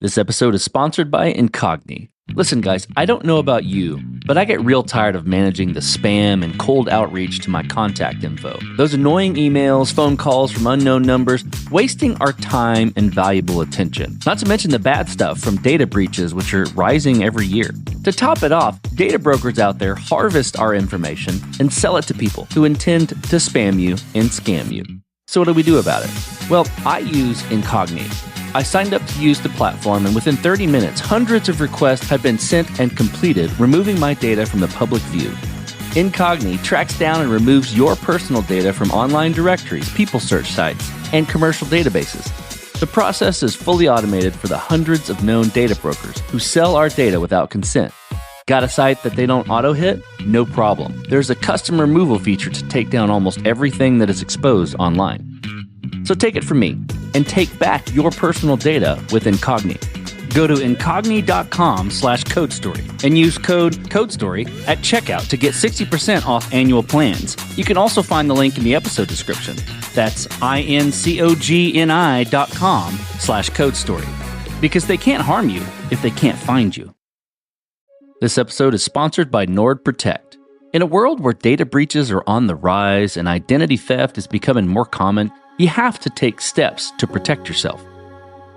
This episode is sponsored by Incogni. Listen, guys, I don't know about you, but I get real tired of managing the spam and cold outreach to my contact info. Those annoying emails, phone calls from unknown numbers, wasting our time and valuable attention. Not to mention the bad stuff from data breaches, which are rising every year. To top it off, data brokers out there harvest our information and sell it to people who intend to spam you and scam you. So what do we do about it? Well, I use Incogni. I signed up to use the platform, and within 30 minutes, hundreds of requests have been sent and completed, removing my data from the public view. Incogni tracks down and removes your personal data from online directories, people search sites, and commercial databases. The process is fully automated for the hundreds of known data brokers who sell our data without consent. Got a site that they don't auto-hit? No problem. There's a custom removal feature to take down almost everything that is exposed online. So take it from me and take back your personal data with Incogni. Go to incogni.com/codestory and use code CODESTORY at checkout to get 60% off annual plans. You can also find the link in the episode description. That's incogni.com/codestory, because they can't harm you if they can't find you. This episode is sponsored by NordProtect. In a world where data breaches are on the rise and identity theft is becoming more common, you have to take steps to protect yourself.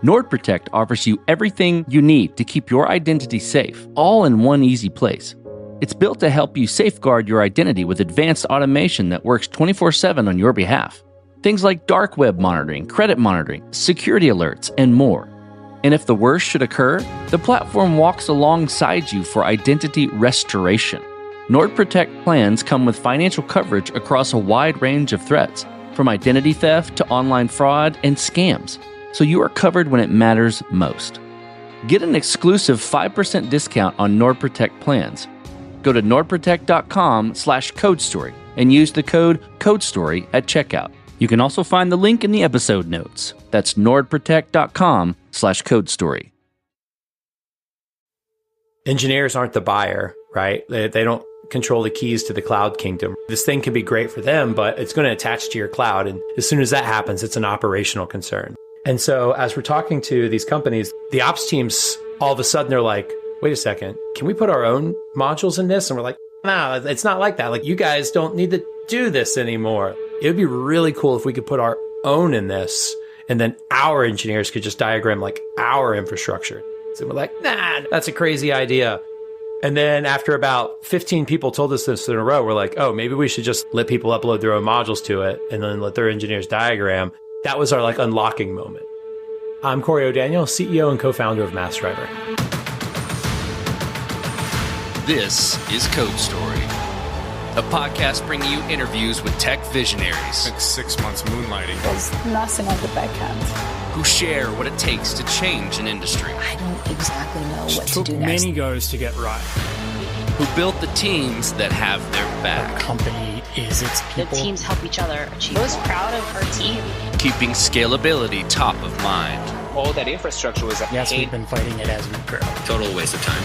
NordProtect offers you everything you need to keep your identity safe, all in one easy place. It's built to help you safeguard your identity with advanced automation that works 24/7 on your behalf. Things like dark web monitoring, credit monitoring, security alerts, and more. And if the worst should occur, the platform walks alongside you for identity restoration. NordProtect plans come with financial coverage across a wide range of threats, from identity theft to online fraud and scams, so you are covered when it matters most. Get an exclusive 5% discount on NordProtect plans. Go to nordprotect.com/codestory and use the code CODESTORY at checkout. You can also find the link in the episode notes. That's nordprotect.com/codestory. Engineers aren't the buyer, right? They don't control the keys to the cloud kingdom. This thing can be great for them, but it's going to attach to your cloud. And as soon as that happens, it's an operational concern. And so as we're talking to these companies, the ops teams, all of a sudden, they're like, wait a second, can we put our own modules in this? And we're like, no, it's not like that. Like, you guys don't need to do this anymore. It would be really cool if we could put our own in this, and then our engineers could just diagram like our infrastructure. So we're like, nah, that's a crazy idea. And then after about 15 people told us this in a row, we're like, oh, maybe we should just let people upload their own modules to it and then let their engineers diagram. That was our unlocking moment. I'm Cory O'Daniel, CEO and co-founder of Massdriver. This is Code Story, a podcast bringing you interviews with tech visionaries. It's 6 months moonlighting. There's nothing on the backhand. Who share what it takes to change an industry. I don't exactly know what to took do next. many goes to get right. Who built the teams that have their back. The company is its people. The teams help each other achieve. I was proud of our team. Keeping scalability top of mind. All that infrastructure was Yes, we've been fighting it as we grow. Total waste of time.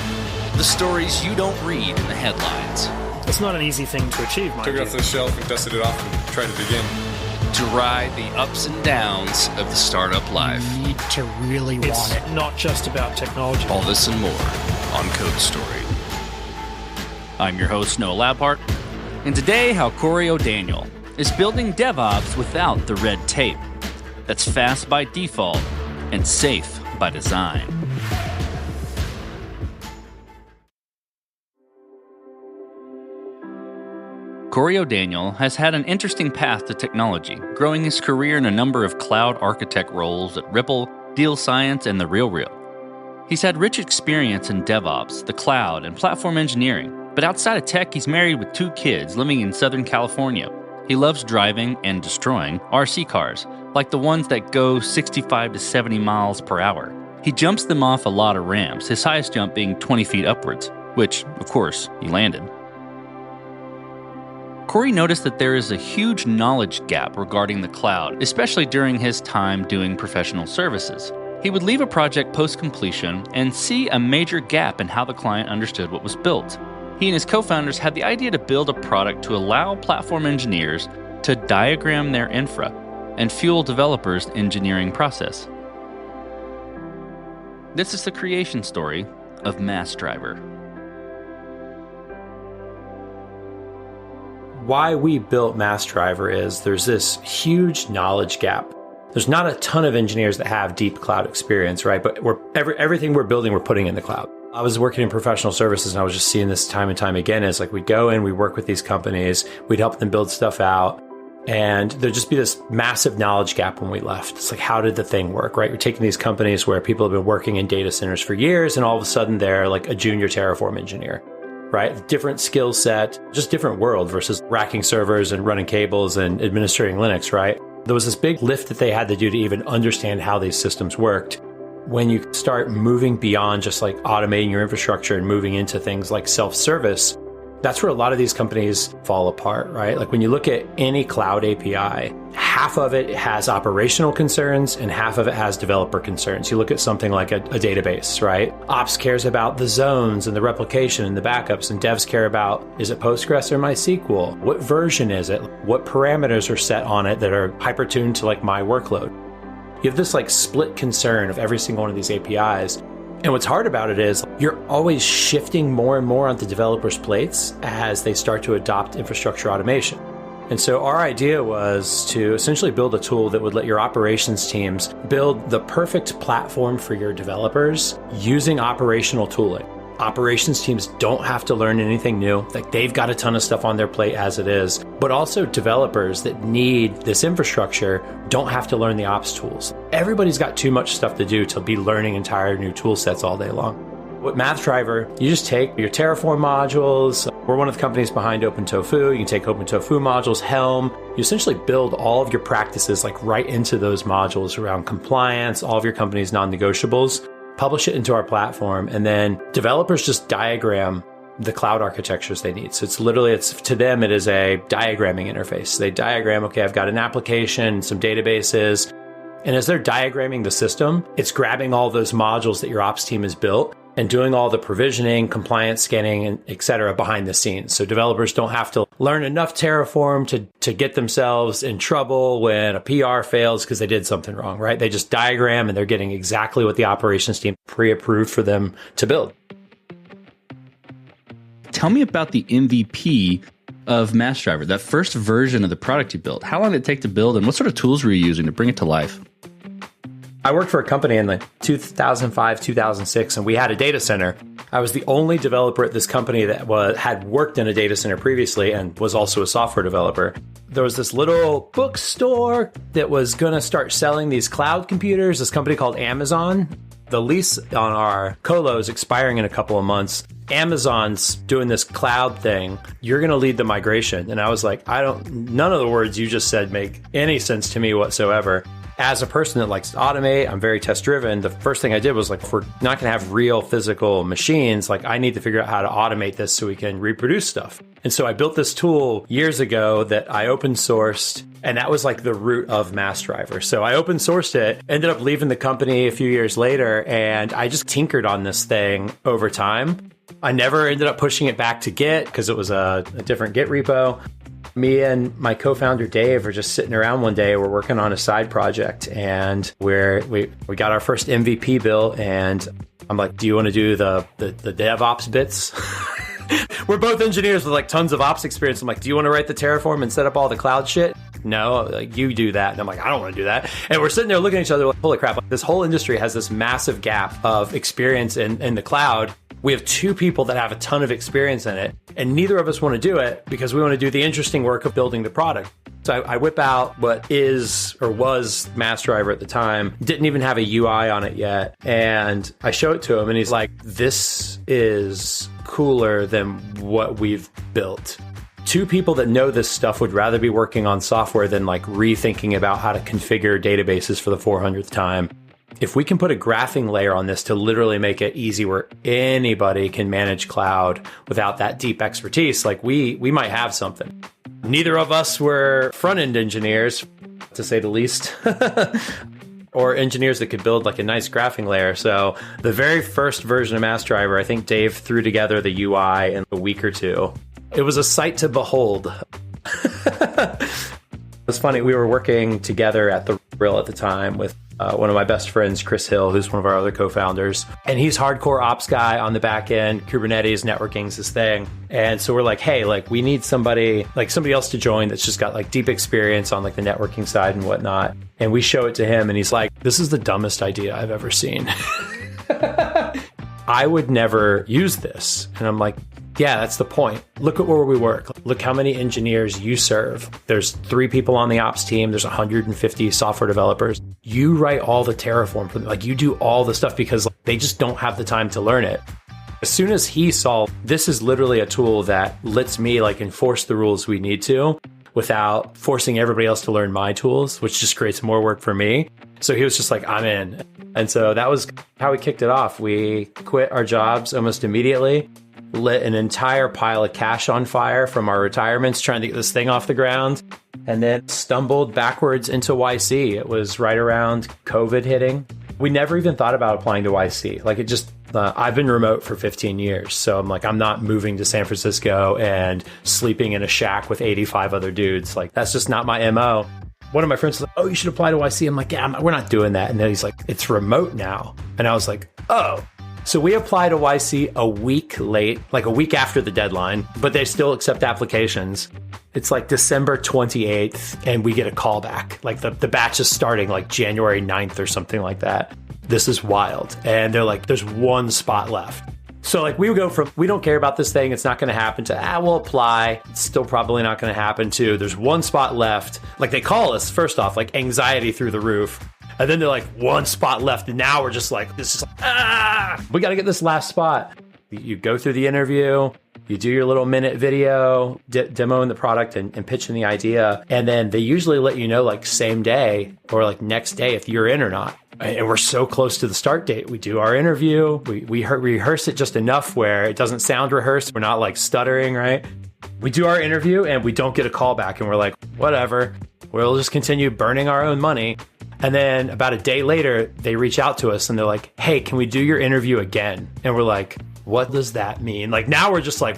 The stories you don't read in the headlines. It's not an easy thing to achieve, mind Took it you. off the shelf and dusted it off and tried it again. To ride the ups and downs of the startup life. You need to really want it. Not just about technology. All this and more on Code Story. I'm your host, Noah Labhart, and today how Cory O'Daniel is building DevOps without the red tape. That's fast by default and safe by design. Cory O'Daniel has had an interesting path to technology, growing his career in a number of cloud architect roles at Ripple, DealScience, and The RealReal. He's had rich experience in DevOps, the cloud, and platform engineering, but outside of tech, he's married with 2 kids living in Southern California. He loves driving and destroying RC cars, like the ones that go 65 to 70 miles per hour. He jumps them off a lot of ramps, his highest jump being 20 feet upwards, which, of course, he landed. Cory noticed that there is a huge knowledge gap regarding the cloud, especially during his time doing professional services. He would leave a project post-completion and see a major gap in how the client understood what was built. He and his co-founders had the idea to build a product to allow platform engineers to diagram their infra and fuel developers' engineering process. This is the creation story of Massdriver. Why we built Massdriver is there's this huge knowledge gap. There's not a ton of engineers that have deep cloud experience, right? But everything we're building, we're putting in the cloud. I was working in professional services and I was just seeing this time and time again. It's like we'd go in, we work with these companies, we'd help them build stuff out. And there'd just be this massive knowledge gap when we left. It's like, how did the thing work, right? You're taking these companies where people have been working in data centers for years, and all of a sudden they're like a junior Terraform engineer, right? Different skill set, just different world versus racking servers and running cables and administering Linux, right? There was this big lift that they had to do to even understand how these systems worked. When you start moving beyond just like automating your infrastructure and moving into things like self-service, that's where a lot of these companies fall apart, right? Like when you look at any cloud API, half of it has operational concerns and half of it has developer concerns. You look at something like a database, right? Ops cares about the zones and the replication and the backups, and devs care about, is it Postgres or MySQL? What version is it? What parameters are set on it that are hyper-tuned to like my workload? You have this like split concern of every single one of these APIs. And what's hard about it is you're always shifting more and more onto developers' plates as they start to adopt infrastructure automation. And so our idea was to essentially build a tool that would let your operations teams build the perfect platform for your developers using operational tooling. Operations teams don't have to learn anything new. Like they've got a ton of stuff on their plate as it is, but also developers that need this infrastructure don't have to learn the ops tools. Everybody's got too much stuff to do to be learning entire new tool sets all day long. With Massdriver, you just take your Terraform modules. We're one of the companies behind OpenTofu. You can take OpenTofu modules, Helm. You essentially build all of your practices like right into those modules around compliance, all of your company's non-negotiables. Publish it into our platform, and then developers just diagram the cloud architectures they need. So to them, it is a diagramming interface. They diagram, okay, I've got an application, some databases, and as they're diagramming the system, it's grabbing all those modules that your ops team has built and doing all the provisioning, compliance scanning, and et cetera behind the scenes. So developers don't have to learn enough Terraform to get themselves in trouble when a PR fails because they did something wrong, right? They just diagram and they're getting exactly what the operations team pre-approved for them to build. Tell me about the MVP of Massdriver, that first version of the product you built. How long did it take to build, and what sort of tools were you using to bring it to life? I worked for a company in like 2005, 2006, and we had a data center. I was the only developer at this company that had worked in a data center previously and was also a software developer. There was this little bookstore that was going to start selling these cloud computers, this company called Amazon. The lease on our colo is expiring in a couple of months. Amazon's doing this cloud thing. You're going to lead the migration. And I was like, none of the words you just said make any sense to me whatsoever. As a person that likes to automate, I'm very test driven. The first thing I did was like, if we're not going to have real physical machines, like I need to figure out how to automate this so we can reproduce stuff. And so I built this tool years ago that I open sourced, and that was like the root of Massdriver. So I open sourced it, ended up leaving the company a few years later, and I just tinkered on this thing over time. I never ended up pushing it back to Git because it was a different Git repo. Me and my co-founder Dave are just sitting around one day. We're working on a side project, and we got our first MVP built. And I'm like, "Do you want to do the DevOps bits?" We're both engineers with like tons of ops experience. I'm like, "Do you want to write the Terraform and set up all the cloud shit?" No, like you do that. And I'm like, I don't want to do that. And we're sitting there looking at each other like, holy crap, this whole industry has this massive gap of experience in the cloud. We have two people that have a ton of experience in it, and neither of us want to do it because we want to do the interesting work of building the product. So I whip out what is or was Massdriver at the time, didn't even have a UI on it yet. And I show it to him and he's like, this is cooler than what we've built. Two people that know this stuff would rather be working on software than like rethinking about how to configure databases for the 400th time. If we can put a graphing layer on this to literally make it easy where anybody can manage cloud without that deep expertise, like we might have something. Neither of us were front-end engineers, to say the least, or engineers that could build like a nice graphing layer. So the very first version of Massdriver, I think Dave threw together the UI in a week or two. It was a sight to behold. It was funny. We were working together at the RealReal at the time with one of my best friends, Chris Hill, who's one of our other co-founders. And he's hardcore ops guy on the back end. Kubernetes networking is his thing. And so we're like, hey, like we need somebody else to join that's just got like deep experience on like the networking side and whatnot. And we show it to him and he's like, this is the dumbest idea I've ever seen. I would never use this. And I'm like, yeah, that's the point. Look at where we work. Look how many engineers you serve. There's 3 people on the ops team. There's 150 software developers. You write all the Terraform for them. Like you do all the stuff because like, they just don't have the time to learn it. As soon as he saw this is literally a tool that lets me like enforce the rules we need to without forcing everybody else to learn my tools, which just creates more work for me. So he was just like, I'm in. And so that was how we kicked it off. We quit our jobs almost immediately, lit an entire pile of cash on fire from our retirements trying to get this thing off the ground, and then stumbled backwards into YC. It was right around COVID hitting. We never even thought about applying to YC. Like it just, I've been remote for 15 years. So I'm like, I'm not moving to San Francisco and sleeping in a shack with 85 other dudes. Like that's just not my MO. One of my friends was like, oh, you should apply to YC. I'm like, yeah, we're not doing that. And then he's like, it's remote now. And I was like, oh. So we applied to YC a week late, like a week after the deadline, but they still accept applications. It's like December 28th and we get a call back. Like the batch is starting like January 9th or something like that. This is wild. And they're like, there's 1 spot left. So like we would go from, we don't care about this thing, it's not going to happen, to, we'll apply. It's still probably not going to happen, to there's 1 spot left. Like they call us, first off, like anxiety through the roof. And then they're like, 1 spot left. And now we're just like, this is like, we got to get this last spot. You go through the interview, you do your little minute video, demoing the product and pitching the idea. And then they usually let you know like same day or like next day if you're in or not. And we're so close to the start date. We do our interview. We rehearse it just enough where it doesn't sound rehearsed. We're not like stuttering, right? We do our interview and we don't get a call back. And we're like, whatever, we'll just continue burning our own money. And then about a day later, they reach out to us and they're like, hey, can we do your interview again? And we're like, what does that mean? Like now we're just like,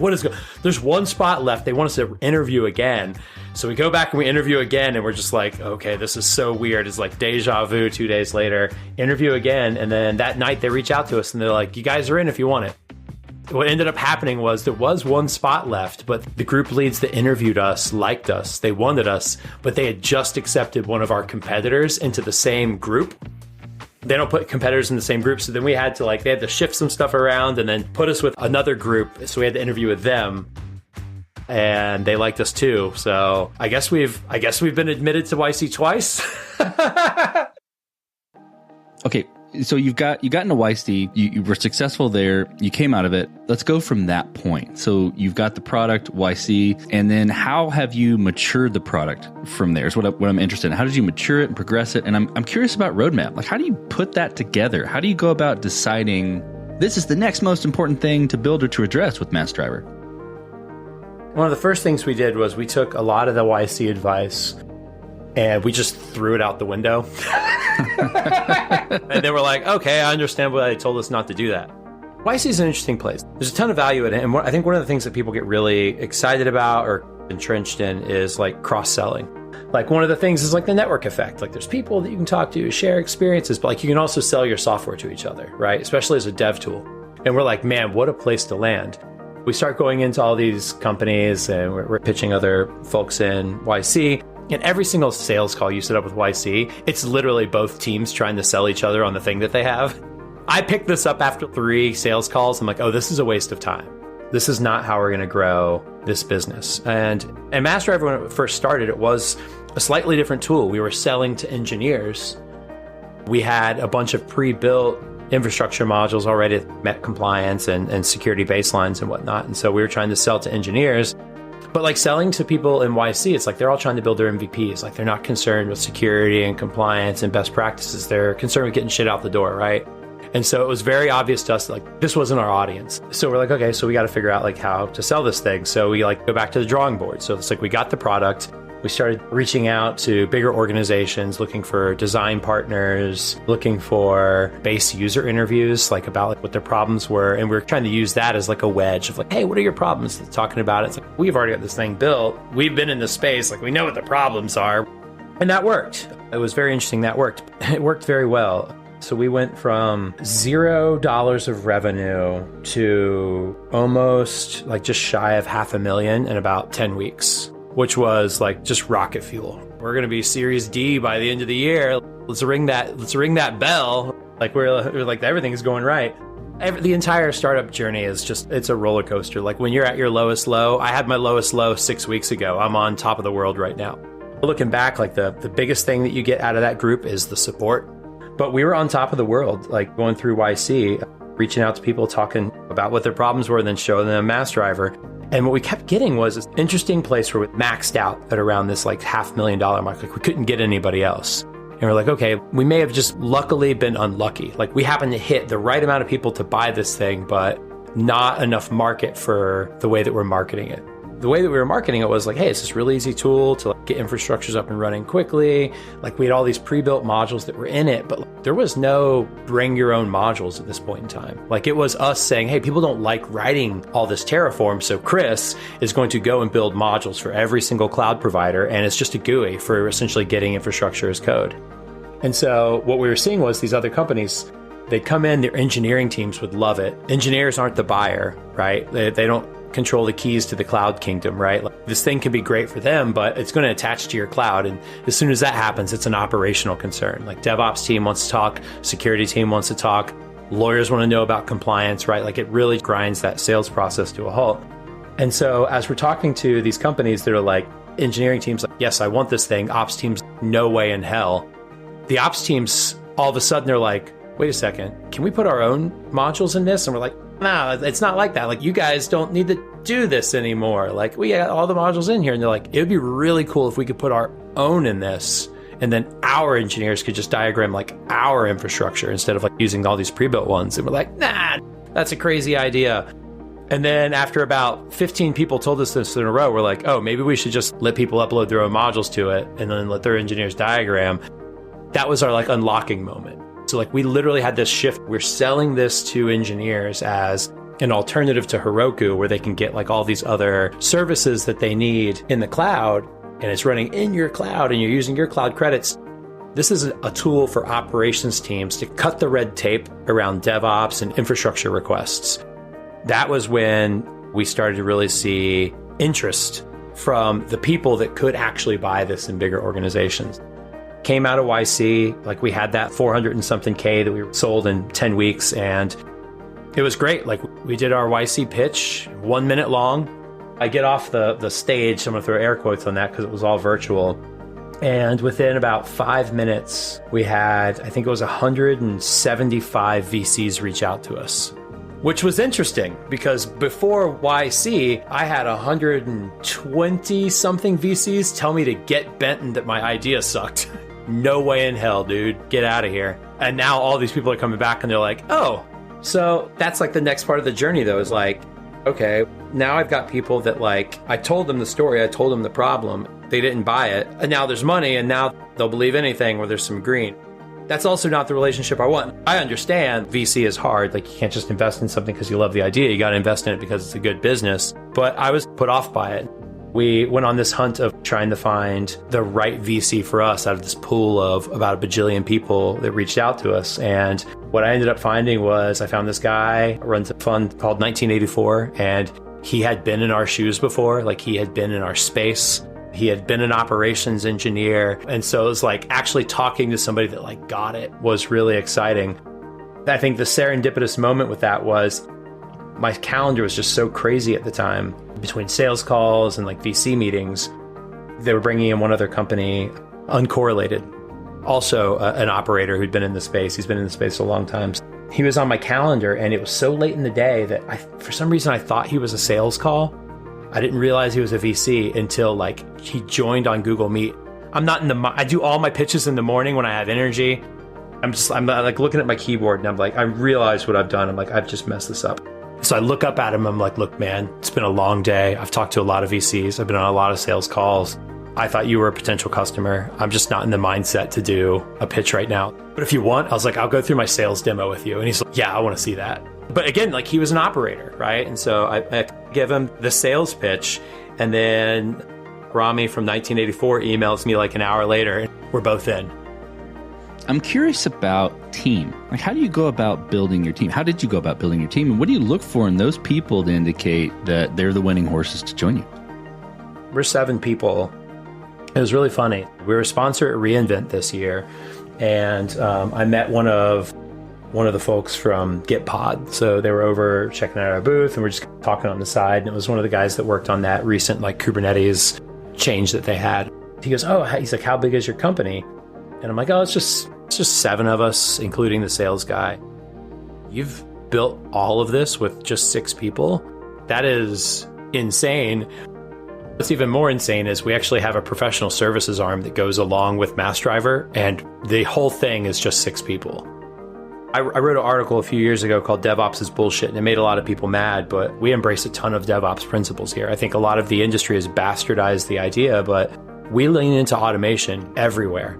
there's 1 spot left. They want us to interview again. So we go back and we interview again and we're just like, okay, this is so weird. It's like deja vu 2 days later, interview again. And then that night they reach out to us and they're like, you guys are in if you want it. What ended up happening was there was 1 spot left, but the group leads that interviewed us liked us. They wanted us, but they had just accepted one of our competitors into the same group. They don't put competitors in the same group. So then they had to shift some stuff around and then put us with another group. So we had to interview with them and they liked us too. So I guess we've been admitted to YC twice. Okay. So you got into YC, you were successful there, you came out of it. Let's go from that point. So you've got the product, YC, and then how have you matured the product from there is what I'm interested in. How did you mature it and progress it? And I'm curious about roadmap. Like how do you put that together? How do you go about deciding this is the next most important thing to build or to address with Massdriver? One of the first things we did was we took a lot of the YC advice and we just threw it out the window. And then we're like, okay, I understand why they told us not to do that. YC is an interesting place. There's a ton of value in it. And I think one of the things that people get really excited about or entrenched in is like cross-selling. Like one of the things is like the network effect. Like there's people that you can talk to, share experiences, but like you can also sell your software to each other, right? Especially as a dev tool. And we're like, man, what a place to land. We start going into all these companies and we're pitching other folks in YC. And every single sales call you set up with YC, it's literally both teams trying to sell each other on the thing that they have. I picked this up after 3 sales calls. I'm like, oh, this is a waste of time. This is not how we're going to grow this business. And Massdriver, when it first started, it was a slightly different tool. We were selling to engineers. We had a bunch of pre-built infrastructure modules already that met compliance and security baselines and whatnot. And so we were trying to sell to engineers. But like selling to people in YC, it's like they're all trying to build their MVPs. Like they're not concerned with security and compliance and best practices. They're concerned with getting shit out the door, right? And so it was very obvious to us that like this wasn't our audience. So we're like, okay, so we got to figure out like how to sell this thing. So we like go back to the drawing board. So it's like we got the product. We started reaching out to bigger organizations, looking for design partners, looking for base user interviews, like about like what their problems were. And we're trying to use that as like a wedge of like, hey, what are your problems? Talking about it. It's like, we've already got this thing built. We've been in this space. Like we know what the problems are. And that worked. It was very interesting. That worked. It worked very well. So we went from $0 of revenue to almost like just shy of $500,000 in about 10 weeks, which was like just rocket fuel. We're going to be Series D by the end of the year. Let's ring that bell. Like we're like everything is going right. The entire startup journey is just, it's a roller coaster. Like when you're at your lowest low, I had my lowest low 6 weeks ago. I'm on top of the world right now. Looking back, like the biggest thing that you get out of that group is the support. But we were on top of the world, like going through YC, reaching out to people, talking about what their problems were, then showing them Massdriver. And what we kept getting was this interesting place where we maxed out at around this like $500,000 mark. Like we couldn't get anybody else. And we're like, okay, we may have just luckily been unlucky. Like we happened to hit the right amount of people to buy this thing, but not enough market for the way that we're marketing it. The way that we were marketing it was like, hey, it's this really easy tool to like get infrastructures up and running quickly. Like we had all these pre-built modules that were in it, but like, there was no bring your own modules at this point in time. Like it was us saying, hey, people don't like writing all this Terraform. So Chris is going to go and build modules for every single cloud provider. And it's just a GUI for essentially getting infrastructure as code. And so what we were seeing was these other companies, they'd come in, their engineering teams would love it. Engineers aren't the buyer, right? They don't control the keys to the cloud kingdom, right? Like, this thing can be great for them, but it's going to attach to your cloud. And as soon as that happens, it's an operational concern. Like DevOps team wants to talk, security team wants to talk, lawyers want to know about compliance, right? Like it really grinds that sales process to a halt. And so as we're talking to these companies that are like engineering teams, like, yes, I want this thing. Ops teams, no way in hell. The ops teams, all of a sudden they're like, wait a second, can we put our own modules in this? And we're like, no, it's not like that. Like you guys don't need to do this anymore. Like we got all the modules in here. And they're like, it would be really cool if we could put our own in this. And then our engineers could just diagram like our infrastructure instead of like using all these pre-built ones. And we're like, nah, that's a crazy idea. And then after about 15 people told us this in a row, we're like, oh, maybe we should just let people upload their own modules to it and then let their engineers diagram. That was our like unlocking moment. So like we literally had this shift. We're selling this to engineers as an alternative to Heroku, where they can get like all these other services that they need in the cloud, and it's running in your cloud and you're using your cloud credits. This is a tool for operations teams to cut the red tape around DevOps and infrastructure requests. That was when we started to really see interest from the people that could actually buy this in bigger organizations. Came out of YC, like we had that 400 and something K that we sold in 10 weeks. And it was great. Like we did our YC pitch, 1 minute long. I get off the stage. I'm going to throw air quotes on that because it was all virtual. And within about 5 minutes, we had, I think it was 175 VCs reach out to us, which was interesting because before YC, I had 120 something VCs tell me to get bent and that my idea sucked. No way in hell, dude. Get out of here. And now all these people are coming back and they're like, oh, so that's like the next part of the journey though, is like, okay, now I've got people that like, I told them the story, I told them the problem, they didn't buy it, and now there's money and now they'll believe anything where there's some green. That's also not the relationship I want. I understand VC is hard. Like you can't just invest in something because you love the idea. You got to invest in it because it's a good business. But I was put off by it. We went on this hunt of trying to find the right VC for us out of this pool of about a bajillion people that reached out to us. And what I ended up finding was I found this guy who runs a fund called 1984, and he had been in our shoes before. Like he had been in our space. He had been an operations engineer. And so it was like actually talking to somebody that like got it was really exciting. I think the serendipitous moment with that was my calendar was just so crazy at the time between sales calls and like VC meetings. They were bringing in one other company, uncorrelated, also an operator who'd been in the space. He's been in the space a long time. He was on my calendar and it was so late in the day that for some reason I thought he was a sales call. I didn't realize he was a VC until like he joined on Google Meet. I do all my pitches in the morning when I have energy. I'm like looking at my keyboard and I'm like, I realize what I've done. I'm like, I've just messed this up. So I look up at him. I'm like, look, man, it's been a long day. I've talked to a lot of VCs. I've been on a lot of sales calls. I thought you were a potential customer. I'm just not in the mindset to do a pitch right now. But if you want, I was like, I'll go through my sales demo with you. And he's like, yeah, I want to see that. But again, like he was an operator, right? And so I give him the sales pitch. And then Rami from 1984 emails me like an hour later, and we're both in. I'm curious about team. Like, how do you go about building your team? How did you go about building your team? And what do you look for in those people to indicate that they're the winning horses to join you? We're 7 people. It was really funny. We were a sponsor at reInvent this year, and I met one of the folks from GitPod. So they were over checking out our booth, and we're just talking on the side. And it was one of the guys that worked on that recent like Kubernetes change that they had. He goes, "Oh," he's like, "How big is your company?" And I'm like, "Oh, it's just 7 of us, including the sales guy." You've built all of this with just 6 people? That is insane. What's even more insane is we actually have a professional services arm that goes along with Massdriver, and the whole thing is just 6 people. I wrote an article a few years ago called DevOps is Bullshit, and it made a lot of people mad, but we embrace a ton of DevOps principles here. I think a lot of the industry has bastardized the idea, but we lean into automation everywhere.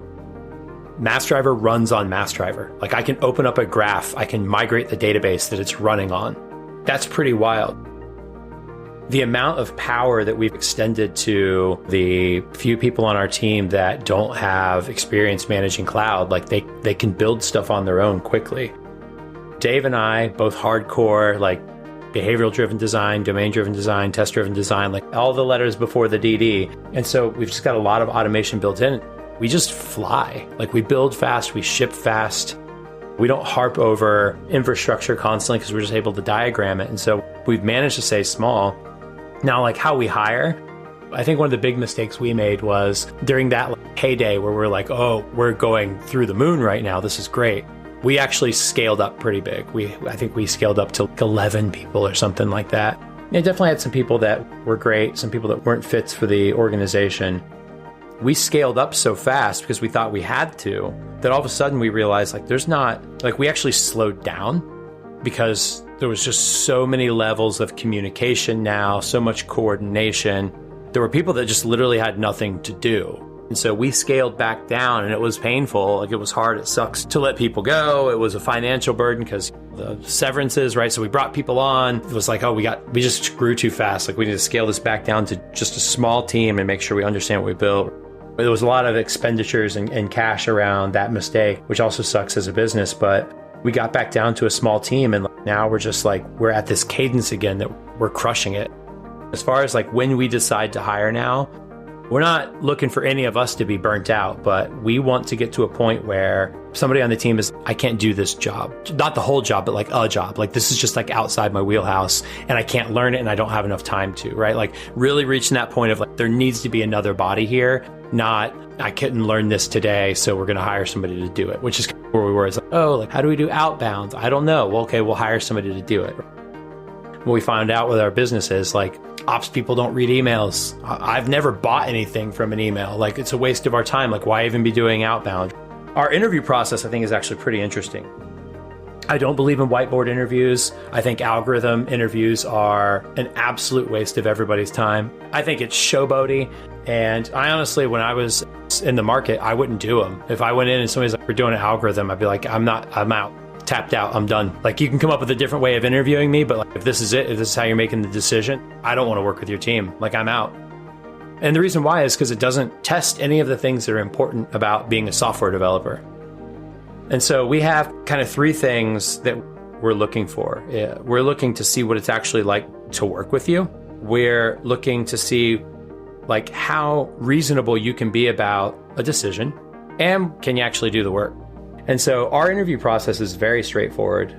Massdriver runs on Massdriver. Like, I can open up a graph, I can migrate the database that it's running on. That's pretty wild. The amount of power that we've extended to the few people on our team that don't have experience managing cloud, like they can build stuff on their own quickly. Dave and I, both hardcore, like behavioral driven design, domain driven design, test driven design, like all the letters before the DD. And so we've just got a lot of automation built in. We just fly. Like, we build fast, we ship fast. We don't harp over infrastructure constantly because we're just able to diagram it. And so we've managed to stay small. Now, like how we hire, I think one of the big mistakes we made was during that heyday where we're like, oh, we're going through the moon right now, this is great. We actually scaled up pretty big. I think we scaled up to 11 people or something like that. It definitely had some people that were great, some people that weren't fits for the organization. We scaled up so fast because we thought we had to, that all of a sudden we realized we actually slowed down because there was just so many levels of communication now, so much coordination. There were people that just literally had nothing to do. And so we scaled back down, and it was painful. Like, it was hard. It sucks to let people go. It was a financial burden because the severances, right? So we brought people on. It was like, oh, we just grew too fast. Like, we need to scale this back down to just a small team and make sure we understand what we built. There was a lot of expenditures and cash around that mistake, which also sucks as a business. But we got back down to a small team, and now we're at this cadence again that we're crushing it. As far as like when we decide to hire now, we're not looking for any of us to be burnt out, but we want to get to a point where somebody on the team is, I can't do this job. Not the whole job, but like a job. Like, this is just like outside my wheelhouse and I can't learn it and I don't have enough time to, right? Like, really reaching that point of like, there needs to be another body here, not I couldn't learn this today, so we're going to hire somebody to do it, which is where we were. It's like, oh, like, how do we do outbound? I don't know. Well, okay, we'll hire somebody to do it. What we found out with our business is like, ops people don't read emails. I've never bought anything from an email. Like, it's a waste of our time. Like, why even be doing outbound? Our interview process, I think, is actually pretty interesting. I don't believe in whiteboard interviews. I think algorithm interviews are an absolute waste of everybody's time. I think it's showboaty. And I honestly, when I was in the market, I wouldn't do them. If I went in and somebody's like, we're doing an algorithm, I'd be like, I'm out. Tapped out, I'm done. Like, you can come up with a different way of interviewing me, but like, if this is it, if this is how you're making the decision, I don't want to work with your team. Like, I'm out. And the reason why is because it doesn't test any of the things that are important about being a software developer. And so we have kind of 3 things that we're looking for. We're looking to see what it's actually like to work with you. We're looking to see like how reasonable you can be about a decision, and can you actually do the work? And so our interview process is very straightforward.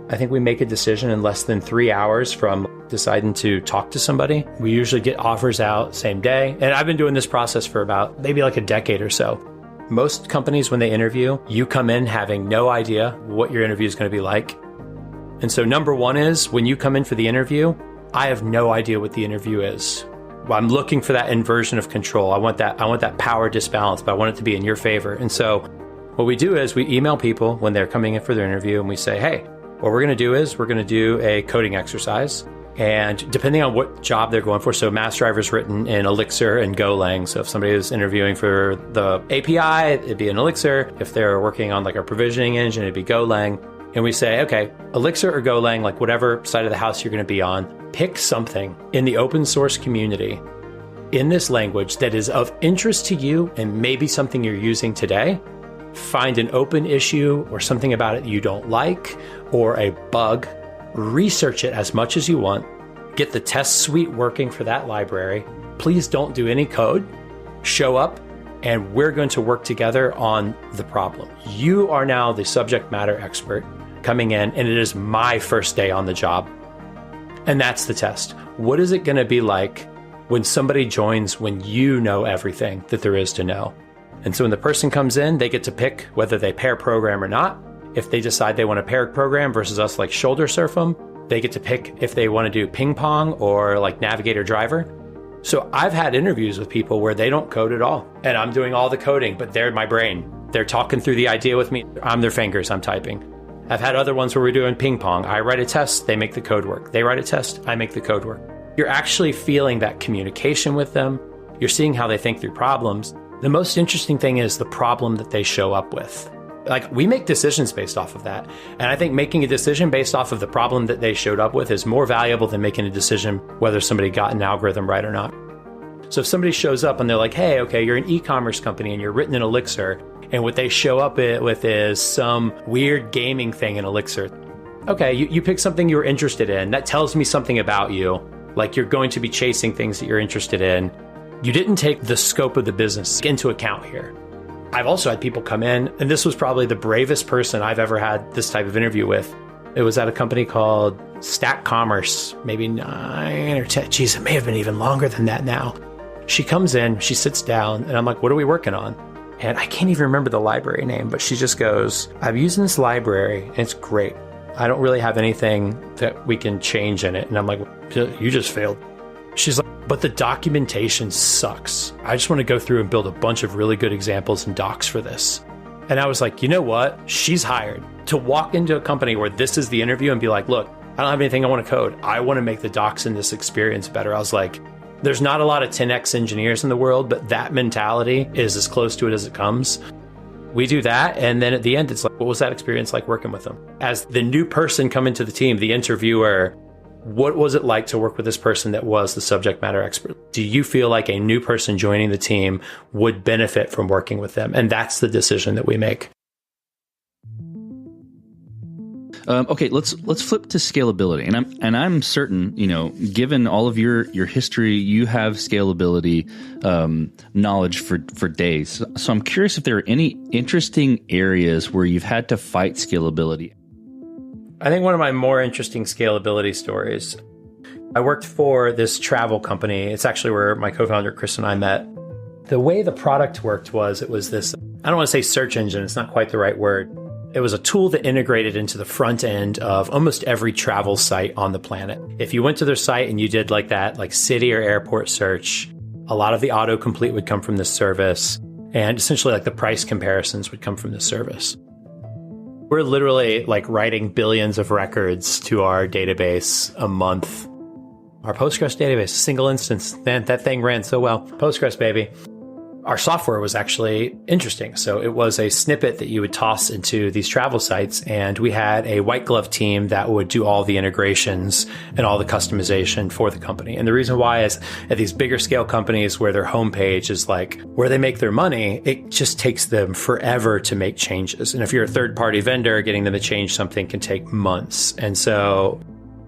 I think we make a decision in less than 3 hours from deciding to talk to somebody. We usually get offers out same day. And I've been doing this process for about maybe like a decade or so. Most companies, when they interview, you come in having no idea what your interview is going to be like. And so number 1 is, when you come in for the interview, I have no idea what the interview is. I'm looking for that inversion of control. I want that power disbalance, but I want it to be in your favor. And so what we do is we email people when they're coming in for their interview, and we say, hey, what we're going to do is we're going to do a coding exercise. And depending on what job they're going for, so Massdriver is written in Elixir and Golang. So if somebody is interviewing for the API, it'd be an Elixir. If they're working on like a provisioning engine, it'd be Golang. And we say, okay, Elixir or Golang, like whatever side of the house you're going to be on, pick something in the open source community in this language that is of interest to you and maybe something you're using today. Find an open issue or something about it you don't like or a bug. Research it as much as you want. Get the test suite working for that library. Please don't do any code. Show up and we're going to work together on the problem. You are now the subject matter expert coming in, and it is my first day on the job. And that's the test. What is it going to be like when somebody joins when you know everything that there is to know? And so when the person comes in, they get to pick whether they pair program or not. If they decide they want to pair program versus us like shoulder surf them, they get to pick if they want to do ping pong or like navigator driver. So I've had interviews with people where they don't code at all. And I'm doing all the coding, but they're my brain. They're talking through the idea with me. I'm their fingers, I'm typing. I've had other ones where we're doing ping pong. I write a test, they make the code work. They write a test, I make the code work. You're actually feeling that communication with them. You're seeing how they think through problems. The most interesting thing is the problem that they show up with. Like, we make decisions based off of that. And I think making a decision based off of the problem that they showed up with is more valuable than making a decision whether somebody got an algorithm right or not. So if somebody shows up and they're like, hey, okay, you're an e-commerce company and you're written in Elixir, and what they show up with is some weird gaming thing in Elixir. Okay, you pick something you're interested in. That tells me something about you. Like, you're going to be chasing things that you're interested in. You didn't take the scope of the business into account here. I've also had people come in, and this was probably the bravest person I've ever had this type of interview with. It was at a company called Stack Commerce, maybe 9 or 10. Geez, it may have been even longer than that now. She comes in, she sits down, and I'm like, what are we working on? And I can't even remember the library name, but she just goes, I'm using this library, and it's great. I don't really have anything that we can change in it. And I'm like, you just failed. She's like, but the documentation sucks. I just want to go through and build a bunch of really good examples and docs for this. And I was like, you know what? She's hired to walk into a company where this is the interview and be like, look, I don't have anything I want to code. I want to make the docs in this experience better. I was like, there's not a lot of 10x engineers in the world, but that mentality is as close to it as it comes. We do that. And then at the end, it's like, what was that experience like working with them? As the new person coming to the team, the interviewer, what was it like to work with this person that was the subject matter expert? Do you feel like a new person joining the team would benefit from working with them? And that's the decision that we make. Okay, let's flip to scalability, and I'm certain, given all of your history, you have scalability knowledge for days. So I'm curious if there are any interesting areas where you've had to fight scalability. I think one of my more interesting scalability stories, I worked for this travel company. It's actually where my co-founder Chris and I met. The way the product worked was, it was this, I don't want to say search engine, it's not quite the right word. It was a tool that integrated into the front end of almost every travel site on the planet. If you went to their site and you did like that, like city or airport search, a lot of the autocomplete would come from this service. And essentially like the price comparisons would come from this service. We're literally like writing billions of records to our database a month. Our Postgres database, single instance, man, that thing ran so well. Postgres, baby. Our software was actually interesting. So it was a snippet that you would toss into these travel sites. And we had a white glove team that would do all the integrations and all the customization for the company. And the reason why is at these bigger scale companies where their homepage is like where they make their money, it just takes them forever to make changes. And if you're a third party vendor, getting them to change something can take months. And so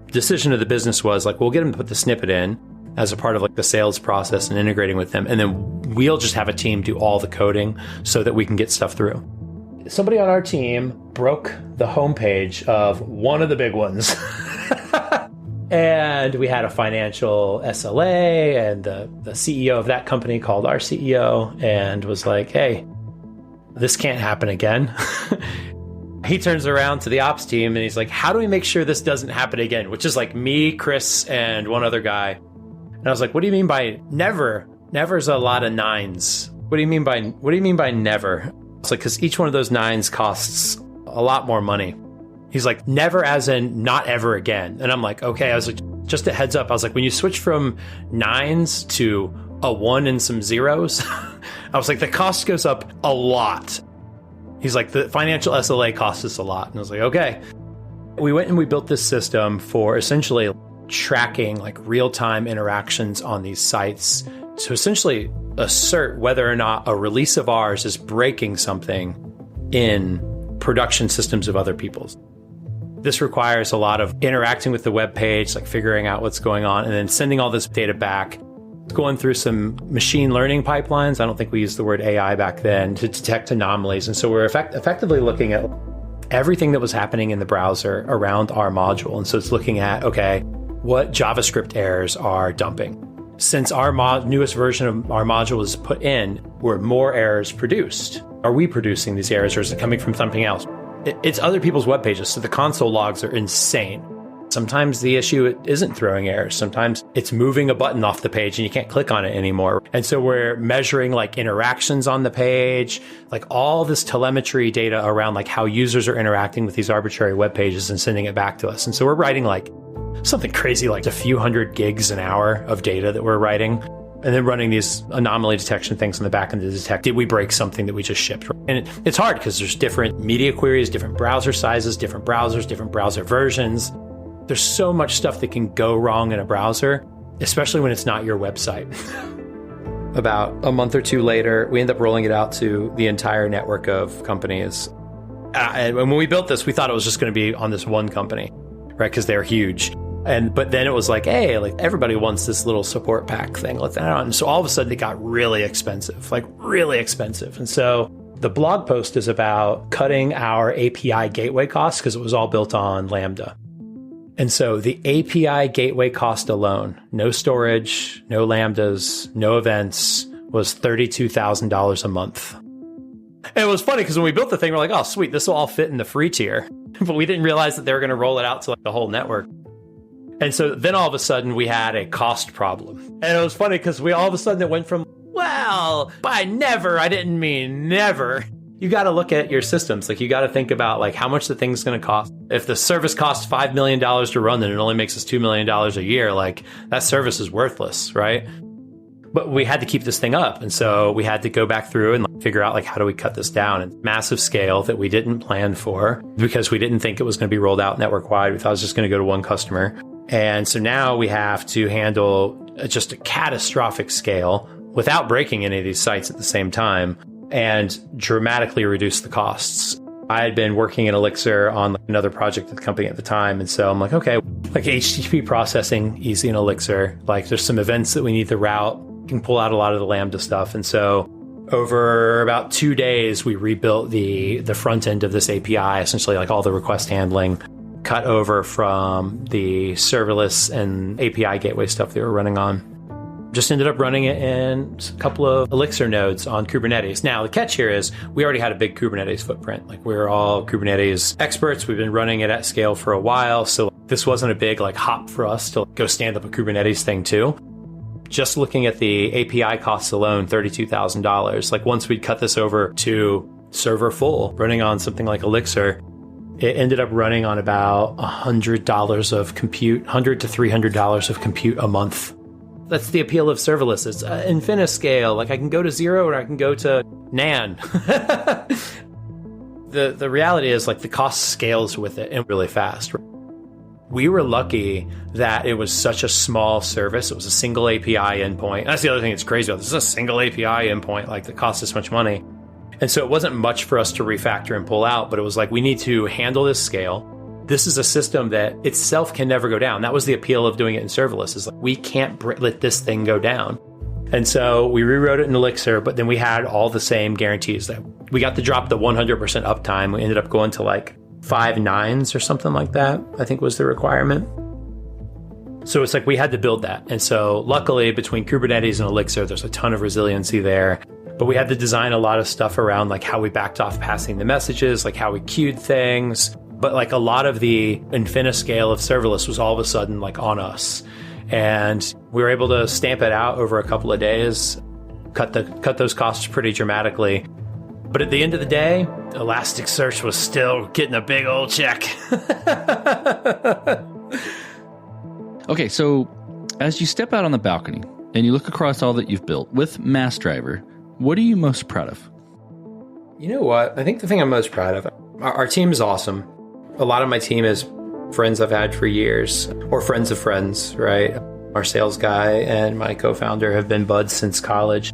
the decision of the business was like, we'll get them to put the snippet in as a part of like the sales process and integrating with them. And then we'll just have a team do all the coding so that we can get stuff through. Somebody on our team broke the homepage of one of the big ones. And we had a financial SLA, and the CEO of that company called our CEO and was like, hey, this can't happen again. He turns around to the ops team and he's like, how do we make sure this doesn't happen again? Which is like me, Chris, and one other guy. And I was like, what do you mean by never? Never's a lot of nines. What do you mean by never? It's like, because each one of those nines costs a lot more money. He's like, never as in not ever again. And I'm like, okay. I was like, just a heads up. I was like, when you switch from nines to a 1 and some zeros, I was like, the cost goes up a lot. He's like, the financial SLA costs us a lot. And I was like, okay. We went and we built this system for essentially tracking like real-time interactions on these sites to essentially assert whether or not a release of ours is breaking something in production systems of other people's. This requires a lot of interacting with the web page, like figuring out what's going on, and then sending all this data back, going through some machine learning pipelines. I don't think we used the word AI back then, to detect anomalies. And so we're effectively looking at everything that was happening in the browser around our module. And so it's looking at, okay, what JavaScript errors are dumping? Since our newest version of our module was put in, were more errors produced? Are we producing these errors, or is it coming from something else? It's other people's web pages, so the console logs are insane. Sometimes the issue isn't throwing errors. Sometimes it's moving a button off the page and you can't click on it anymore. And so we're measuring like interactions on the page, like all this telemetry data around like how users are interacting with these arbitrary web pages and sending it back to us. And so we're writing like something crazy, like a few hundred gigs an hour of data that we're writing, and then running these anomaly detection things in the back end to detect, did we break something that we just shipped? And it's hard because there's different media queries, different browser sizes, different browsers, different browser versions. There's so much stuff that can go wrong in a browser, especially when it's not your website. About a month or two later, we end up rolling it out to the entire network of companies. And when we built this, we thought it was just going to be on this one company, right? Because they're huge. But then it was like, hey, like everybody wants this little support pack thing. Let's add on. And so all of a sudden it got really expensive, like really expensive. And so the blog post is about cutting our API gateway costs because it was all built on Lambda. And so the API gateway cost alone, no storage, no Lambdas, no events, was $32,000 a month. And it was funny because when we built the thing, we're like, oh, sweet, this will all fit in the free tier. But we didn't realize that they were going to roll it out to like the whole network. And so then all of a sudden we had a cost problem. And it was funny because we all of a sudden it went from, well, by never, I didn't mean never. You got to look at your systems. Like you got to think about like how much the thing's going to cost. If the service costs $5 million to run, then it only makes us $2 million a year. Like that service is worthless, right? But we had to keep this thing up. And so we had to go back through and like, figure out like, how do we cut this down? And massive scale that we didn't plan for because we didn't think it was going to be rolled out network wide. We thought it was just going to go to one customer. And so now we have to handle just a catastrophic scale without breaking any of these sites at the same time and dramatically reduce the costs. I had been working in Elixir on another project at the company at the time. And so I'm like, okay, like HTTP processing, easy in Elixir. Like there's some events that we need to route, can pull out a lot of the Lambda stuff. And so over about 2 days, we rebuilt the front end of this API, essentially like all the request handling, cut over from the serverless and API gateway stuff they were running on. Just ended up running it in a couple of Elixir nodes on Kubernetes. Now, the catch here is we already had a big Kubernetes footprint. Like we're all Kubernetes experts. We've been running it at scale for a while. So this wasn't a big like hop for us to go stand up a Kubernetes thing too. Just looking at the API costs alone, $32,000. Like once we'd cut this over to server full, running on something like Elixir, it ended up running on about $100 of compute, $100 to $300 of compute a month. That's the appeal of serverless. It's infiniscale. Like I can go to 0 or I can go to NaN. The reality is like the cost scales with it and really fast. We were lucky that it was such a small service. It was a single API endpoint. That's the other thing that's crazy about this. This is a single API endpoint, like that costs this much money. And so it wasn't much for us to refactor and pull out, but it was like, we need to handle this scale. This is a system that itself can never go down. That was the appeal of doing it in serverless, is like, we can't let this thing go down. And so we rewrote it in Elixir, but then we had all the same guarantees that we got to drop the 100% uptime. We ended up going to like 5 nines or something like that, I think was the requirement. So it's like we had to build that. And so luckily between Kubernetes and Elixir, there's a ton of resiliency there. But we had to design a lot of stuff around like how we backed off passing the messages, like how we queued things. But like a lot of the infiniscale of serverless was all of a sudden like on us. And we were able to stamp it out over a couple of days, cut those costs pretty dramatically. But at the end of the day, Elasticsearch was still getting a big old check. Okay, so as you step out on the balcony and you look across all that you've built with Massdriver, what are you most proud of? You know what? I think the thing I'm most proud of, our team is awesome. A lot of my team is friends I've had for years, or friends of friends, right? Our sales guy and my co-founder have been buds since college.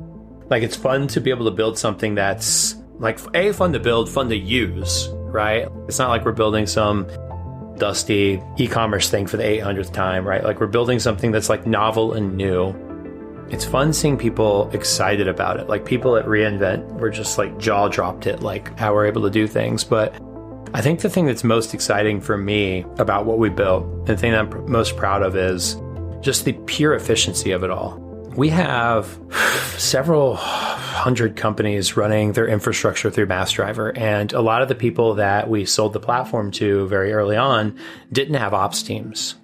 Like, it's fun to be able to build something that's like, A, fun to build, fun to use, right? It's not like we're building some dusty e-commerce thing for the 800th time, right? Like, we're building something that's like novel and new. It's fun seeing people excited about it. Like, people at reInvent were just like jaw dropped it, like how we're able to do things. But I think the thing that's most exciting for me about what we built, and the thing that I'm most proud of, is just the pure efficiency of it all. We have several hundred companies running their infrastructure through Massdriver, and a lot of the people that we sold the platform to very early on didn't have ops teams.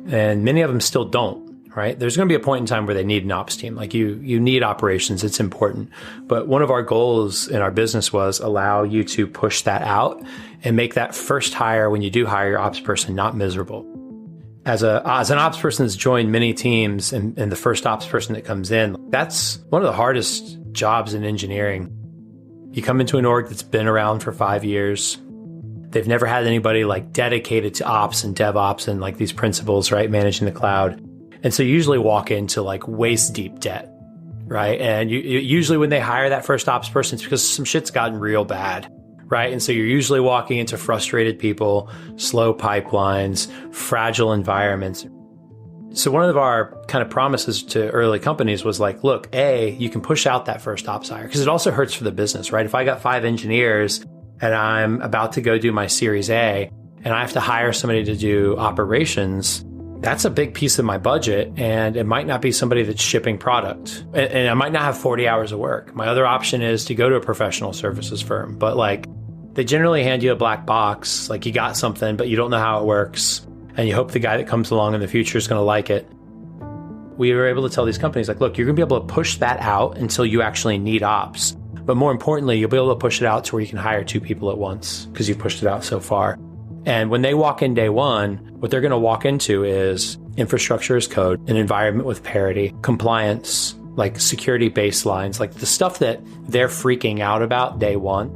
And many of them still don't. Right? There's going to be a point in time where they need an ops team. Like, you need operations. It's important. But one of our goals in our business was allow you to push that out and make that first hire, when you do hire your ops person, not miserable. As an ops person that's joined many teams, and the first ops person that comes in, that's one of the hardest jobs in engineering. You come into an org that's been around for 5 years. They've never had anybody like dedicated to ops and DevOps and like these principles, right? Managing the cloud. And so you usually walk into like waist deep debt, right? And usually when they hire that first ops person, it's because some shit's gotten real bad, right? And so you're usually walking into frustrated people, slow pipelines, fragile environments. So one of our kind of promises to early companies was like, look, A, you can push out that first ops hire, because it also hurts for the business, right? If I got 5 engineers and I'm about to go do my Series A and I have to hire somebody to do operations, that's a big piece of my budget, and it might not be somebody that's shipping product. And I might not have 40 hours of work. My other option is to go to a professional services firm, but like, they generally hand you a black box, like you got something, but you don't know how it works, and you hope the guy that comes along in the future is going to like it. We were able to tell these companies, like, look, you're going to be able to push that out until you actually need ops. But more importantly, you'll be able to push it out to where you can hire 2 people at once because you pushed it out so far. And when they walk in day one, what they're going to walk into is infrastructure as code, an environment with parity, compliance, like security baselines, like the stuff that they're freaking out about day one.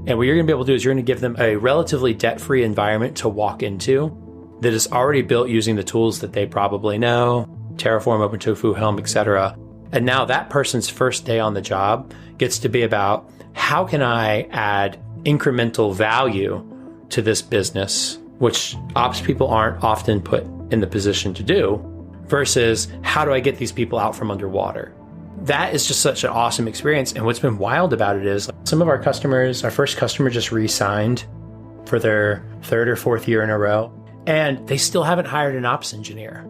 And what you're going to be able to do is you're going to give them a relatively debt-free environment to walk into that is already built using the tools that they probably know, Terraform, OpenTofu, Helm, etc. And now that person's first day on the job gets to be about, how can I add incremental value to this business, which ops people aren't often put in the position to do, versus how do I get these people out from underwater? That is just such an awesome experience. And what's been wild about it is some of our customers, our first customer just re-signed for their 3rd or 4th year in a row, and they still haven't hired an ops engineer.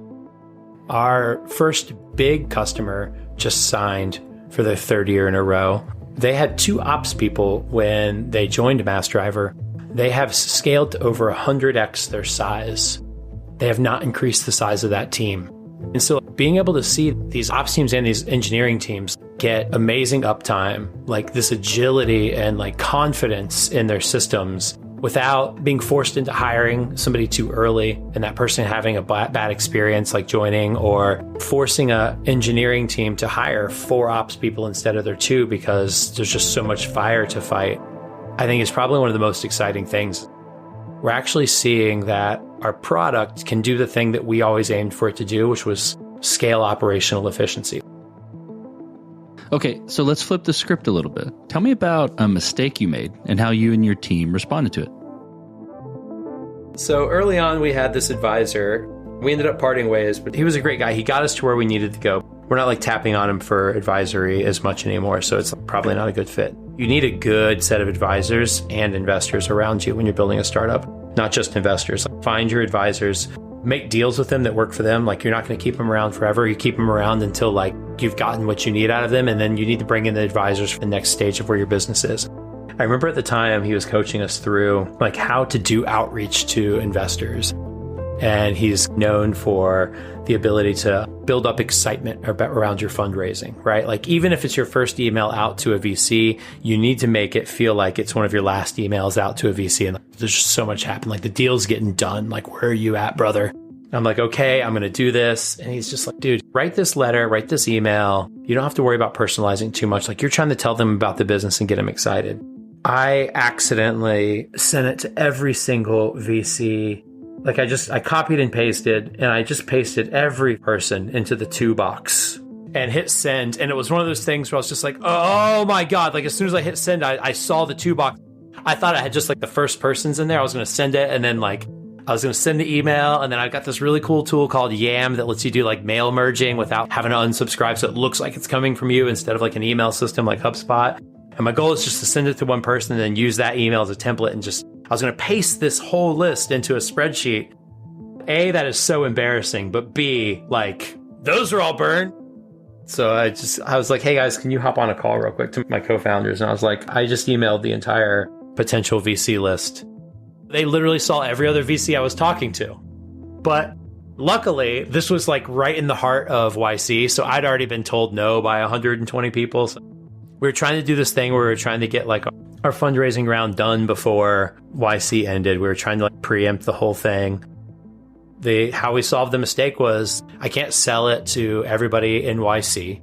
Our first big customer just signed for their 3rd year in a row. They had 2 ops people when they joined Massdriver. They have scaled to over 100x their size. They have not increased the size of that team. And so being able to see these ops teams and these engineering teams get amazing uptime, like this agility and like confidence in their systems without being forced into hiring somebody too early and that person having a bad experience like joining, or forcing a engineering team to hire 4 ops people instead of their 2 because there's just so much fire to fight, I think is probably one of the most exciting things. We're actually seeing that our product can do the thing that we always aimed for it to do, which was scale operational efficiency. Okay, so let's flip the script a little bit. Tell me about a mistake you made and how you and your team responded to it. So early on, we had this advisor. We ended up parting ways, but he was a great guy. He got us to where we needed to go. We're not like tapping on him for advisory as much anymore, so it's probably not a good fit. You need a good set of advisors and investors around you when you're building a startup, not just investors. Find your advisors, make deals with them that work for them. Like, you're not going to keep them around forever. You keep them around until like you've gotten what you need out of them, and then you need to bring in the advisors for the next stage of where your business is. I remember at the time he was coaching us through like how to do outreach to investors. And he's known for the ability to build up excitement around your fundraising, right? Like, even if it's your first email out to a VC, you need to make it feel like it's one of your last emails out to a VC. And there's just so much happened. Like, the deal's getting done. Like, where are you at, brother? I'm like, okay, I'm going to do this. And he's just like, dude, write this letter, write this email. You don't have to worry about personalizing too much. Like, you're trying to tell them about the business and get them excited. I accidentally sent it to every single VC Like I copied and pasted, and I just pasted every person into the to box and hit send. And it was one of those things where I was just like, oh my God. Like as soon as I hit send, I saw the to box. I thought I had just like the first persons in there. I was going to send it. And then like, I was going to send the email. And then I got this really cool tool called Yam that lets you do like mail merging without having to unsubscribe. So it looks like it's coming from you instead of like an email system like HubSpot. And my goal is just to send it to one person and then use that email as a template. And just, I was going to paste this whole list into a spreadsheet. A, that is so embarrassing. But B, like, those are all burned. So I was like, hey guys, can you hop on a call real quick to my co-founders? And I was like, I just emailed the entire potential VC list. They literally saw every other VC I was talking to. But luckily, this was like right in the heart of YC. So I'd already been told no by 120 people. So we were trying to do this thing where we were trying to get like our fundraising round done before YC ended. We were trying to like preempt the whole thing. How we solved the mistake was I can't sell it to everybody in YC.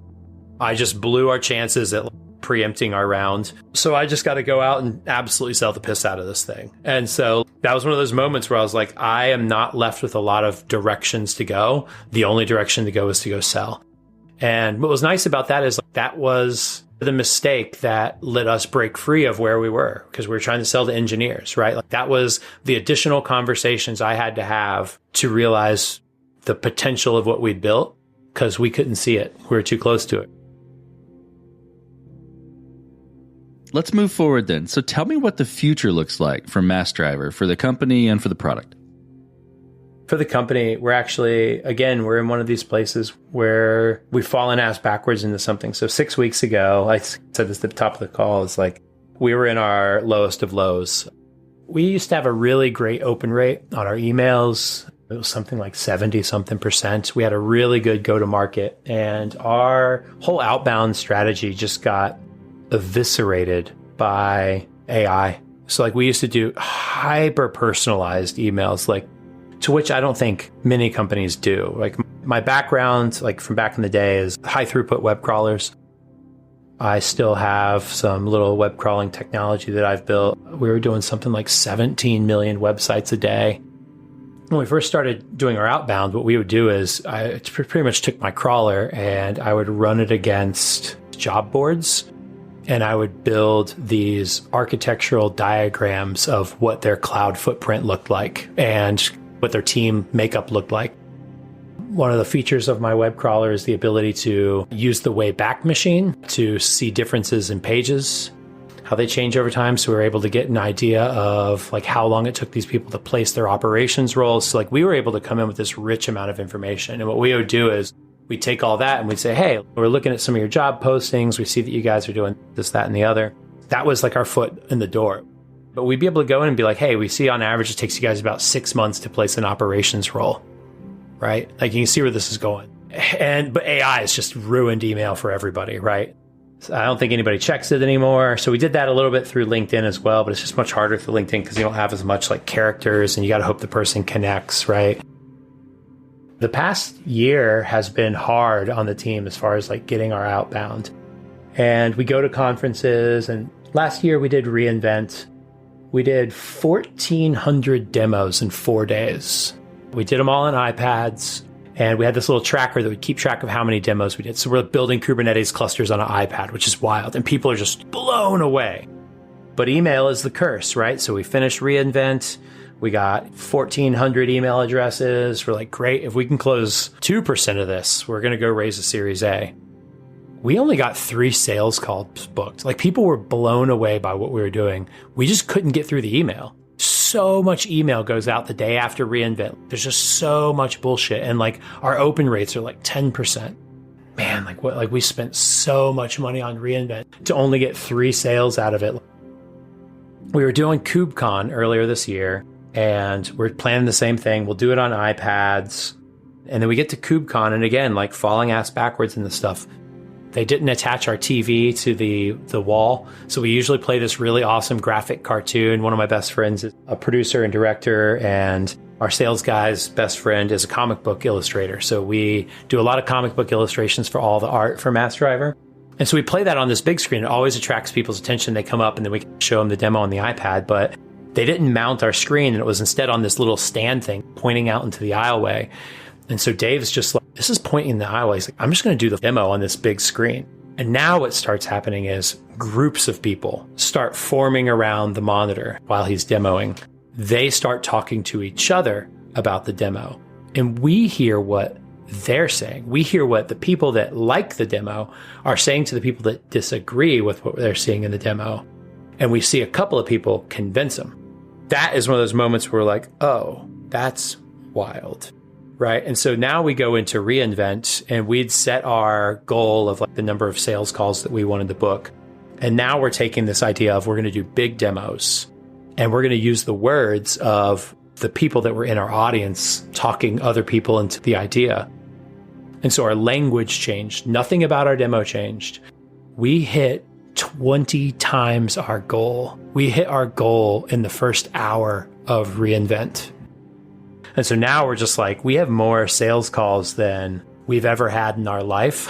I just blew our chances at preempting our round. So I just got to go out and absolutely sell the piss out of this thing. And so that was one of those moments where I was like, I am not left with a lot of directions to go. The only direction to go is to go sell. And what was nice about that is like, that was the mistake that let us break free of where we were, because we were trying to sell to engineers, right? Like that was the additional conversations I had to have to realize the potential of what we'd built, because we couldn't see it. We were too close to it. Let's move forward then. So tell me what the future looks like for Massdriver, for the company and for the product. For the company, we're actually, again, we're in one of these places where we've fallen ass backwards into something. So 6 weeks ago, I said this at the top of the call, it's like we were in our lowest of lows. We used to have a really great open rate on our emails. It was something like 70-something%. We had a really good go-to-market, and our whole outbound strategy just got eviscerated by AI. So like we used to do hyper personalized emails, like to which I don't think many companies do. Like my background, like from back in the day, is high throughput web crawlers. I still have some little web crawling technology that I've built. We were doing something like 17 million websites a day. When we first started doing our outbound, what we would do is I pretty much took my crawler and I would run it against job boards. And I would build these architectural diagrams of what their cloud footprint looked like and what their team makeup looked like. One of the features of my web crawler is the ability to use the Wayback Machine to see differences in pages, how they change over time. So we were able to get an idea of like how long it took these people to place their operations roles. So like we were able to come in with this rich amount of information. And what we would do is we take all that and we'd say, hey, we're looking at some of your job postings. We see that you guys are doing this, that, and the other. That was like our foot in the door. But we'd be able to go in and be like, hey, we see on average it takes you guys about 6 months to place an operations role, right? Like you can see where this is going. But AI has just ruined email for everybody, right? So I don't think anybody checks it anymore. So we did that a little bit through LinkedIn as well, but it's just much harder through LinkedIn because you don't have as much like characters and you got to hope the person connects, right? The past year has been hard on the team as far as like getting our outbound. And we go to conferences, and last year we did reInvent. We did 1,400 demos in 4 days. We did them all on iPads, and we had this little tracker that would keep track of how many demos we did. So we're building Kubernetes clusters on an iPad, which is wild, and people are just blown away. But email is the curse, right? So we finished reInvent. We got 1,400 email addresses. We're like, great, if we can close 2% of this, we're going to go raise a Series A. We only got 3 sales calls booked. Like people were blown away by what we were doing. We just couldn't get through the email. So much email goes out the day after reInvent. There's just so much bullshit. And like our open rates are like 10%. Man, like what? Like we spent so much money on reInvent to only get 3 sales out of it. We were doing KubeCon earlier this year, and we're planning the same thing. We'll do it on iPads. And then we get to KubeCon, and again, like falling ass backwards in the stuff. They didn't attach our TV to the wall. So we usually play this really awesome graphic cartoon. One of my best friends is a producer and director, and our sales guy's best friend is a comic book illustrator. So we do a lot of comic book illustrations for all the art for Massdriver. And so we play that on this big screen. It always attracts people's attention. They come up and then we can show them the demo on the iPad. But They didn't mount our screen, and it was instead on this little stand thing pointing out into the aisleway. And so Dave's just like, this is pointing in the aisleway. He's like, I'm just going to do the demo on this big screen. And now what starts happening is groups of people start forming around the monitor while he's demoing. They start talking to each other about the demo. And we hear what they're saying. We hear what the people that like the demo are saying to the people that disagree with what they're seeing in the demo. And we see a couple of people convince them. That is one of those moments where we're like, oh, that's wild, right? And so now we go into reInvent, and we'd set our goal of like the number of sales calls that we wanted to book. And now we're taking this idea of we're going to do big demos, and we're going to use the words of the people that were in our audience talking other people into the idea. And so our language changed. Nothing about our demo changed. We hit 20 times our goal. We hit our goal in the first hour of reInvent. And so now we're just like, we have more sales calls than we've ever had in our life.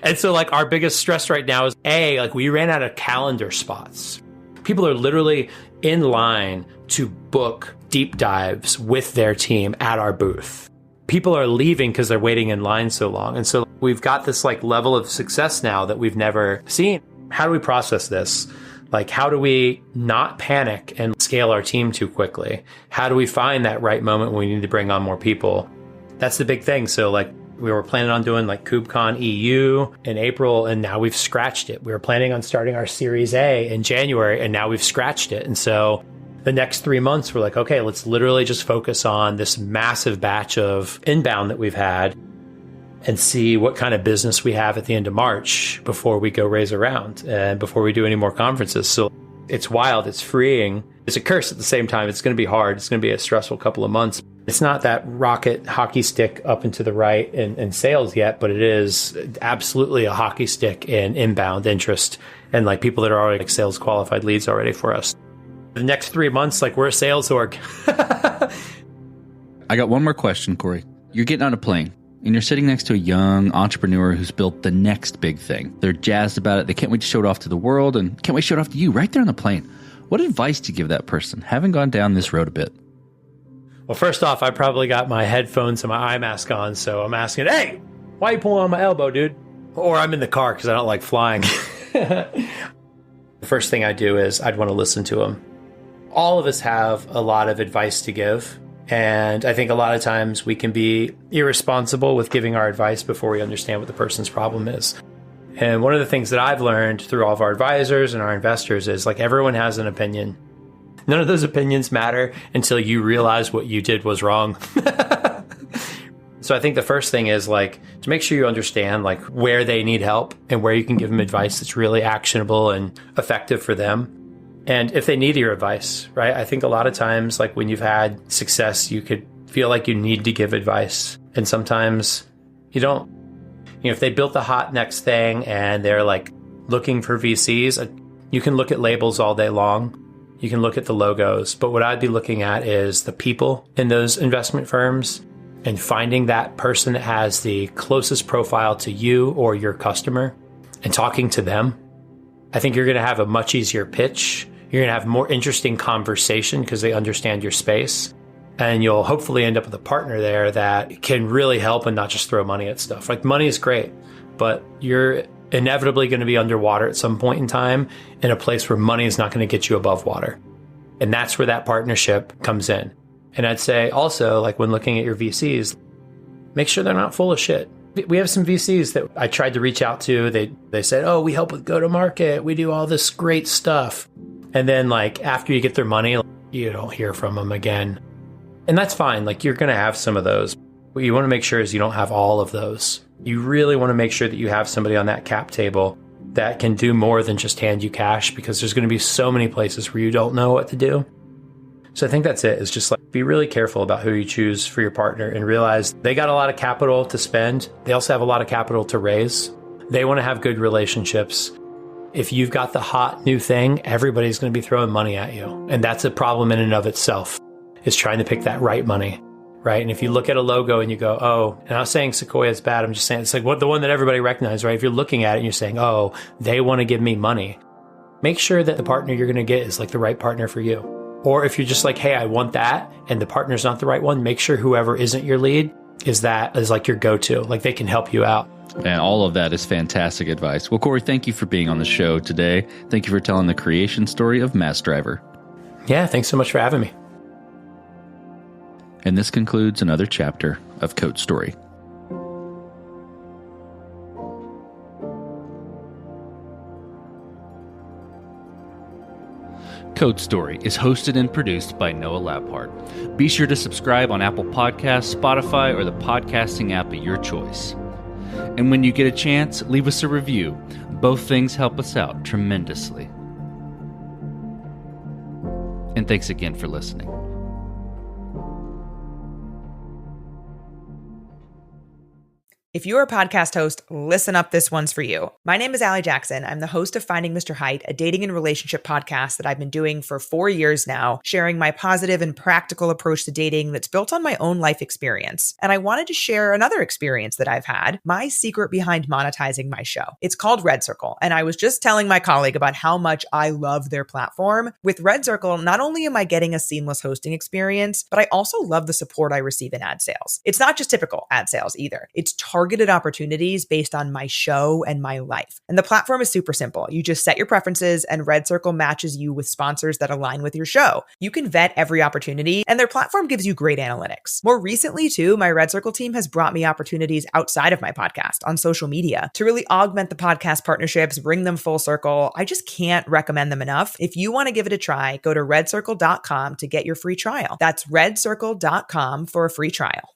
And so like our biggest stress right now is like we ran out of calendar spots. People are literally in line to book deep dives with their team at our booth. People are leaving because they're waiting in line so long. And so we've got this like level of success now that we've never seen. How do we process this? Like, how do we not panic and scale our team too quickly? How do we find that right moment when we need to bring on more people? That's the big thing. So like we were planning on doing like KubeCon EU in April, and now we've scratched it. We were planning on starting our Series A in January, and now we've scratched it. And so the next 3 months, we're like, okay, let's literally just focus on this massive batch of inbound that we've had and see what kind of business we have at the end of March before we go raise a round and before we do any more conferences. So it's wild. It's freeing. It's a curse at the same time. It's going to be hard. It's going to be a stressful couple of months. It's not that rocket hockey stick up and to the right in sales yet, but it is absolutely a hockey stick in inbound interest and like people that are already like sales qualified leads already for us. The next 3 months, like we're a sales org. I got one more question, Cory. You're getting on a plane and you're sitting next to a young entrepreneur who's built the next big thing. They're jazzed about it. They can't wait to show it off to the world and can't wait to show it off to you right there on the plane. What advice do you give that person, having gone down this road a bit? Well, first off, I probably got my headphones and my eye mask on, so I'm asking, hey, why are you pulling on my elbow, dude? Or I'm in the car because I don't like flying. The first thing I do is I'd want to listen to them. All of us have a lot of advice to give. And I think a lot of times we can be irresponsible with giving our advice before we understand what the person's problem is. And one of the things that I've learned through all of our advisors and our investors is like everyone has an opinion. None of those opinions matter until you realize what you did was wrong. So I think the first thing is like to make sure you understand like where they need help and where you can give them advice that's really actionable and effective for them. And if they need your advice, right? I think a lot of times, like when you've had success, you could feel like you need to give advice. And sometimes you don't. You know, if they built the hot next thing and they're like looking for VCs, you can look at labels all day long. You can look at the logos. But what I'd be looking at is the people in those investment firms and finding that person that has the closest profile to you or your customer and talking to them. I think you're going to have a much easier pitch. You're going to have more interesting conversation because they understand your space. And you'll hopefully end up with a partner there that can really help and not just throw money at stuff. Like money is great, but you're inevitably going to be underwater at some point in time in a place where money is not going to get you above water. And that's where that partnership comes in. And I'd say also, like when looking at your VCs, make sure they're not full of shit. We have some VCs that I tried to reach out to. They said, oh, we help with go-to-market. We do all this great stuff. And then like after you get their money, you don't hear from them again. And that's fine. Like you're going to have some of those. What you want to make sure is you don't have all of those. You really want to make sure that you have somebody on that cap table that can do more than just hand you cash, because there's going to be so many places where you don't know what to do. So I think that's it. It's just like be really careful about who you choose for your partner and realize they got a lot of capital to spend. They also have a lot of capital to raise. They want to have good relationships. If you've got the hot new thing, everybody's going to be throwing money at you. And that's a problem in and of itself, is trying to pick that right money, right? And if you look at a logo and you go, oh, and I'm not saying Sequoia is bad. I'm just saying it's like the one that everybody recognizes, right? If you're looking at it and you're saying, oh, they want to give me money. make sure that the partner you're going to get is like the right partner for you. Or if you're just like, hey, I want that, and the partner's not the right one, make sure whoever isn't your lead is like your go-to. Like they can help you out. And all of that is fantastic advice. Well, Cory, thank you for being on the show today. Thank you for telling the creation story of Massdriver. Yeah, thanks so much for having me. And this concludes another chapter of Code Story. Code Story is hosted and produced by Noah Labhart. Be sure to subscribe on Apple Podcasts, Spotify, or the podcasting app of your choice. And when you get a chance, leave us a review. Both things help us out tremendously. And thanks again for listening. If you're a podcast host, listen up, this one's for you. My name is Allie Jackson. I'm the host of Finding Mr. Height, a dating and relationship podcast that I've been doing for 4 years now, sharing my positive and practical approach to dating that's built on my own life experience. And I wanted to share another experience that I've had, my secret behind monetizing my show. It's called Red Circle, and I was just telling my colleague about how much I love their platform. With Red Circle, not only am I getting a seamless hosting experience, but I also love the support I receive in ad sales. It's not just typical ad sales either. It's targeted opportunities based on my show and my life. And the platform is super simple. You just set your preferences and Red Circle matches you with sponsors that align with your show. You can vet every opportunity and their platform gives you great analytics. More recently too, my Red Circle team has brought me opportunities outside of my podcast on social media to really augment the podcast partnerships, bring them full circle. I just can't recommend them enough. If you want to give it a try, go to redcircle.com to get your free trial. That's redcircle.com for a free trial.